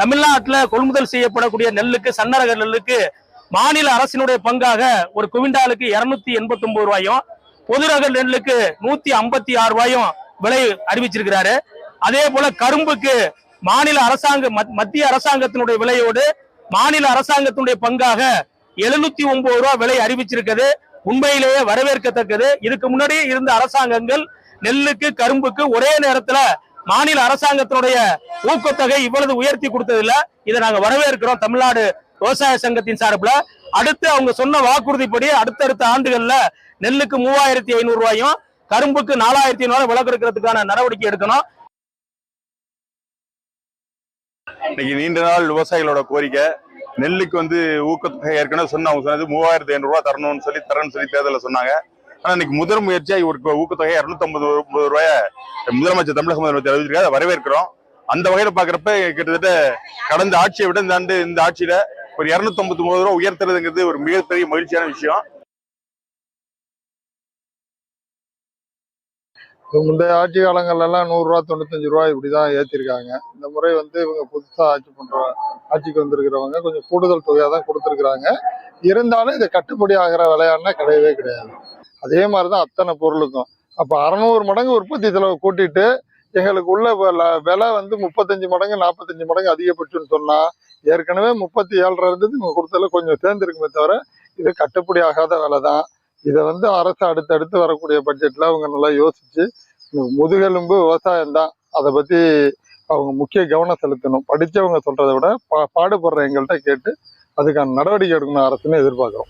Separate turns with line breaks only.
தமிழ்நாட்டுல கொள்முதல் செய்யப்படக்கூடிய நெல்லுக்கு, சன்னரக நெல்லுக்கு மாநில அரசினுடைய பங்காக ஒரு குவிண்டாலுக்கு 289 ரூபாயும், பொது ரக நெல்லுக்கு 156 ரூபாயும் விலை அறிவிச்சிருக்கிறாரு. அதே போல கரும்புக்கு மாநில மத்திய அரசாங்கத்தினுடைய விலையோடு மாநில அரசாங்கத்தினுடைய பங்காக 709 ரூபாய் விலை அறிவிச்சிருக்கிறது. உண்மையிலேயே வரவேற்கத்தக்கது. இதுக்கு முன்னாடி இருந்த அரசாங்கங்கள் நெல்லுக்கு, கரும்புக்கு ஒரே நேரத்துல மாநில அரசாங்கத்தினுடைய ஊக்கத்தொகை இவ்வளவு உயர்த்தி கொடுத்ததில்ல. இதை நாங்க வரவேற்கிறோம் தமிழ்நாடு விவசாய சங்கத்தின் சார்பில். அடுத்து அவங்க சொன்ன வாக்குறுதிப்படி அடுத்தடுத்த ஆண்டுகள்ல நெல்லுக்கு 3500 ரூபாயும், கரும்புக்கு 4500 விலை கொடுக்கறதுக்கான நடவடிக்கை எடுக்கணும்.
இன்னைக்கு நீண்ட நாள் விவசாயிகளோட கோரிக்கை, நெல்லுக்கு ஊக்கத்தொகை ஏற்கனவே அவங்க சொன்னது 3500 ரூபாய் தரணும்னு சொல்லி தேர்தலில் சொன்னாங்க. ஆனா இன்னைக்கு முதல் முயற்சியா இவருக்கு ஊக்கத்தொகை 250 ரூபாய முதலமைச்சர் தமிழக முதலமைச்சர் அறிவிச்சிருக்காரு. அதை வரவேற்கிறோம். அந்த வகையில பாக்குறப்ப கிட்டத்தட்ட கடந்த ஆட்சியை விட இந்த ஆட்சியில ஒரு 259 ரூபாய் உயர்த்துறதுங்கிறது ஒரு மிகப்பெரிய மகிழ்ச்சியான விஷயம்.
முந்தைய ஆட்சி காலங்கள்ல எல்லாம் 100 ரூபா 95 ரூபாய் இப்படிதான் ஏத்திருக்காங்க. இந்த முறை இவங்க புதுசா ஆட்சிக்கு வந்திருக்கிறவங்க கொஞ்சம் கூடுதல் தொகையா தான் கொடுத்திருக்கிறாங்க. இருந்தாலும் இது கட்டுப்படி ஆகிற விலையானா கிடையவே கிடையாது. அதே மாதிரிதான் அத்தனை பொருளுக்கும். அப்ப 600 மடங்கு உற்பத்தி செலவு கூட்டிட்டு எங்களுக்கு உள்ள விலை 35 மடங்கு 45 மடங்கு அதிகபட்சம்னு சொன்னா, ஏற்கனவே 37 இருந்தது இவங்க கொடுத்ததுல கொஞ்சம் சேர்ந்துருக்குமே தவிர இது கட்டுப்படி ஆகாத விலை தான். இதை அரசு அடுத்தடுத்து வரக்கூடிய பட்ஜெட்ல அவங்க நல்லா யோசிச்சு, முதுகெலும்பு விவசாயம் தான், அதை பத்தி அவங்க முக்கிய கவனம் செலுத்தணும். படிச்சவங்க சொல்றதை விட பாடுபடுற எங்கள்கிட்ட கேட்டு அதுக்கான நடவடிக்கை எடுக்கணும் அரசுன்னு எதிர்பார்க்கிறோம்.